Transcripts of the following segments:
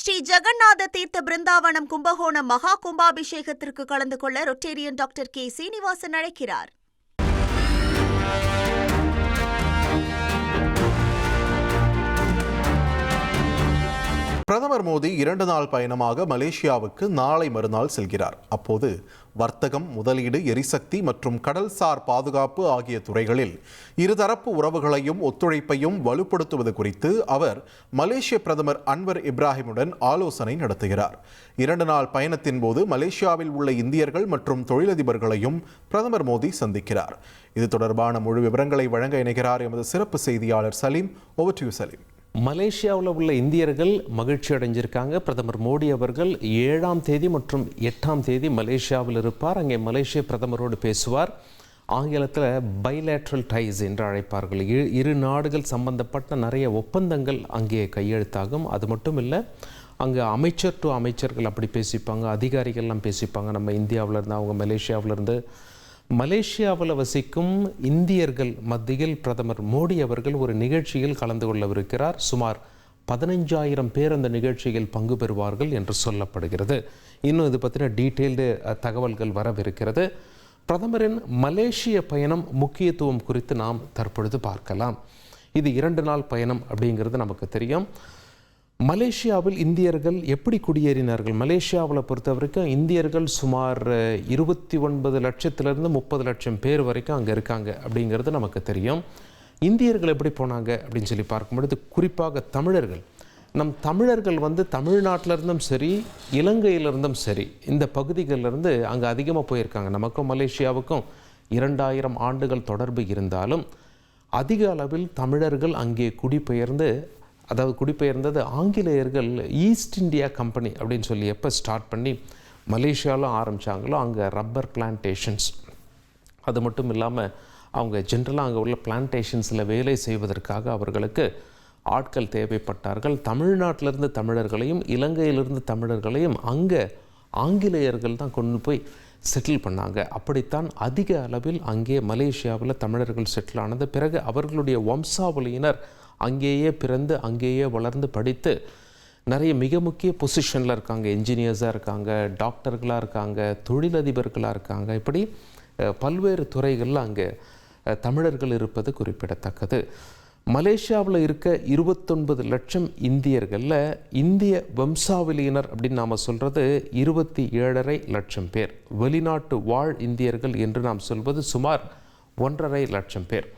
ஸ்ரீ ஜெகநாத தீர்த்த பிருந்தாவனம் கும்பகோணம் மகா கும்பாபிஷேகத்திற்கு கலந்து கொள்ள ரொட்டேரியன் டாக்டர் கே சீனிவாசன் அழைக்கிறார். பிரதமர் மோடி 2 நாள் பயணமாக மலேசியாவுக்கு நாளை மறுநாள் செல்கிறார். அப்போது வர்த்தகம், முதலீடு, எரிசக்தி மற்றும் கடல்சார் பாதுகாப்பு ஆகிய துறைகளில் இருதரப்பு உறவுகளையும் ஒத்துழைப்பையும் வலுப்படுத்துவது குறித்து அவர் மலேசிய பிரதமர் அன்வர் இப்ராஹிமுடன் ஆலோசனை நடத்துகிறார். 2 நாள் பயணத்தின் போது மலேசியாவில் உள்ள இந்தியர்கள் மற்றும் தொழிலதிபர்களையும் பிரதமர் மோடி சந்திக்கிறார். இது தொடர்பான முழு விவரங்களை வழங்க இணைகிறார் எமது சிறப்பு செய்தியாளர் Salim. Over to you Salim. மலேசியாவில் உள்ள இந்தியர்கள் மகிழ்ச்சி அடைஞ்சிருக்காங்க. பிரதமர் மோடி அவர்கள் 7ஆம் தேதி மற்றும் 8ஆம் தேதி மலேசியாவில் இருப்பார். அங்கே மலேசிய பிரதமரோடு பேசுவார். ஆங்கிலத்தில் பைலேட்ரல் டைஸ் என்று அழைப்பார்கள். இரு நாடுகள் சம்பந்தப்பட்ட நிறைய ஒப்பந்தங்கள் அங்கே கையெழுத்தாகும். அது மட்டும் இல்லை, அங்கே அமைச்சர் டு அமைச்சர்கள் அப்படி பேசிப்பாங்க, அதிகாரிகள்லாம் பேசிப்பாங்க. நம்ம இந்தியாவிலேருந்து, அவங்க மலேசியாவிலேருந்து. மலேசியாவில் வசிக்கும் இந்தியர்கள் மத்தியில் பிரதமர் மோடி அவர்கள் ஒரு நிகழ்ச்சியில் கலந்து கொள்ளவிருக்கிறார். சுமார் 15,000 பேர் அந்த நிகழ்ச்சியில் பங்கு பெறுவார்கள் என்று சொல்லப்படுகிறது. இன்னும் இது பற்றின டீட்டெயில்டு தகவல்கள் வரவிருக்கிறது. பிரதமரின் மலேசிய பயணம் முக்கியத்துவம் குறித்து நாம் தற்பொழுது பார்க்கலாம். இது 2 நாள் பயணம் அப்படிங்கிறது நமக்கு தெரியும். மலேசியாவில் இந்தியர்கள் எப்படி குடியேறினார்கள்? மலேசியாவில் பொறுத்த வரைக்கும் இந்தியர்கள் சுமார் 29 லட்சத்திலிருந்து 30 லட்சம் பேர் வரைக்கும் அங்கே இருக்காங்க அப்படிங்கிறது நமக்கு தெரியும். இந்தியர்கள் எப்படி போனாங்க அப்படின்னு சொல்லி பார்க்கும்பொழுது, குறிப்பாக தமிழர்கள், நம் தமிழர்கள் தமிழ்நாட்டிலிருந்தும் சரி, இலங்கையிலிருந்தும் சரி, இந்த பகுதிகளிலிருந்து அங்கே அதிகமாக போயிருக்காங்க. நமக்கும் மலேசியாவுக்கும் 2000 ஆண்டுகள் தொடர்பு இருந்தாலும் அதிக அளவில் தமிழர்கள் அங்கே குடிபெயர்ந்தது ஆங்கிலேயர்கள் ஈஸ்ட் இந்தியா கம்பெனி அப்படின்னு சொல்லி எப்போ ஸ்டார்ட் பண்ணி மலேசியாவில் ஆரம்பித்தாங்களோ, அங்கே ரப்பர் பிளான்டேஷன்ஸ், அது மட்டும் இல்லாமல் அவங்க ஜென்ரலாக அங்கே உள்ள பிளான்டேஷன்ஸில் வேலை செய்வதற்காக அவர்களுக்கு ஆட்கள் தேவைப்பட்டார்கள். தமிழ்நாட்டிலிருந்து தமிழர்களையும் இலங்கையிலிருந்து தமிழர்களையும் அங்கே ஆங்கிலேயர்கள் தான் கொண்டு போய் செட்டில் பண்ணாங்க. அப்படித்தான் அதிக அளவில் அங்கே மலேசியாவில் தமிழர்கள் செட்டில் ஆனது. பிறகு அவர்களுடைய வம்சாவளியினர் அங்கேயே பிறந்து அங்கேயே வளர்ந்து படித்து நிறைய மிக முக்கிய பொசிஷனில் இருக்காங்க. என்ஜினியர்ஸாக இருக்காங்க, டாக்டர்களாக இருக்காங்க, தொழிலதிபர்களாக இருக்காங்க. இப்படி பல்வேறு துறைகளில் அங்கே தமிழர்கள் இருப்பது குறிப்பிடத்தக்கது. மலேசியாவில் இருக்க 29 லட்சம் இந்தியர்களில் இந்திய வம்சாவளியினர் அப்படின்னு நாம் சொல்கிறது 27.5 லட்சம் பேர். வெளிநாட்டு வாழ் இந்தியர்கள் என்று நாம் சொல்வது சுமார் 1.5 லட்சம் பேர்.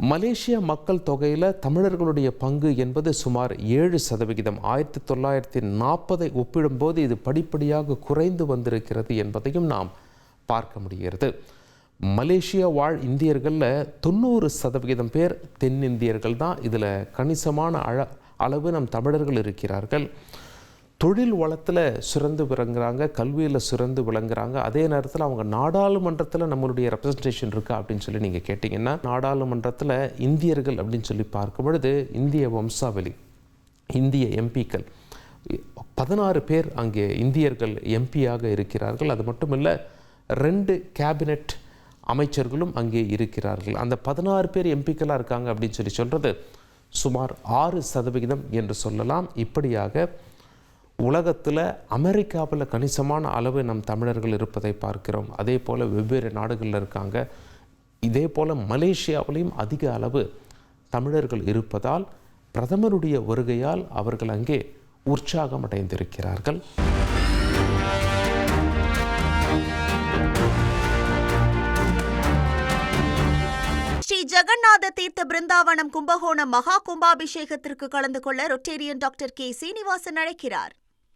மலேசிய மக்கள் தொகையில் தமிழர்களுடைய பங்கு என்பது சுமார் 7%. 1940 ஒப்பிடும்போது இது படிப்படியாக குறைந்து வந்திருக்கிறது என்பதையும் நாம் பார்க்க முடிகிறது. மலேசியா வாழ் இந்தியர்களில் 90% பேர் தென்னிந்தியர்கள் தான். இதில் கணிசமான அளவு நம் தமிழர்கள் இருக்கிறார்கள். தொழில் வளத்தில் சிறந்து விளங்குறாங்க, கல்வியில் சிறந்து விளங்குறாங்க. அதே நேரத்தில் அவங்க நாடாளுமன்றத்தில் நம்மளுடைய ரெப்ரசன்டேஷன் இருக்கா அப்படின்னு சொல்லி நீங்கள் கேட்டிங்கன்னா, நாடாளுமன்றத்தில் இந்தியர்கள் அப்படின்னு சொல்லி பார்க்கும் பொழுது இந்திய வம்சாவளி, இந்திய எம்பிக்கள் 16 பேர் அங்கே இந்தியர்கள் எம்பியாக இருக்கிறார்கள். அது மட்டும் இல்லை, 2 கேபினெட் அமைச்சர்களும் அங்கே இருக்கிறார்கள். அந்த 16 பேர் எம்பிக்களாக இருக்காங்க அப்படின்னு சொல்லி சொல்கிறது சுமார் 6% என்று சொல்லலாம். இப்படியாக உலகத்தில் அமெரிக்காவில் கணிசமான அளவு நம் தமிழர்கள் இருப்பதை பார்க்கிறோம். அதே போல் வெவ்வேறு நாடுகளில் இருக்காங்க. இதே போல் மலேசியாவிலையும் அதிக அளவு தமிழர்கள் இருப்பதால் பிரதமருடைய வருகையால் அவர்கள் அங்கே உற்சாகம் அடைந்திருக்கிறார்கள். ஸ்ரீ ஜெகநாத தீர்த்த பிருந்தாவனம் கும்பகோணம் மகா கும்பாபிஷேகத்திற்கு கலந்து கொள்ள ரொட்டேரியன் டாக்டர் கே சீனிவாசன் அழைக்கிறார்.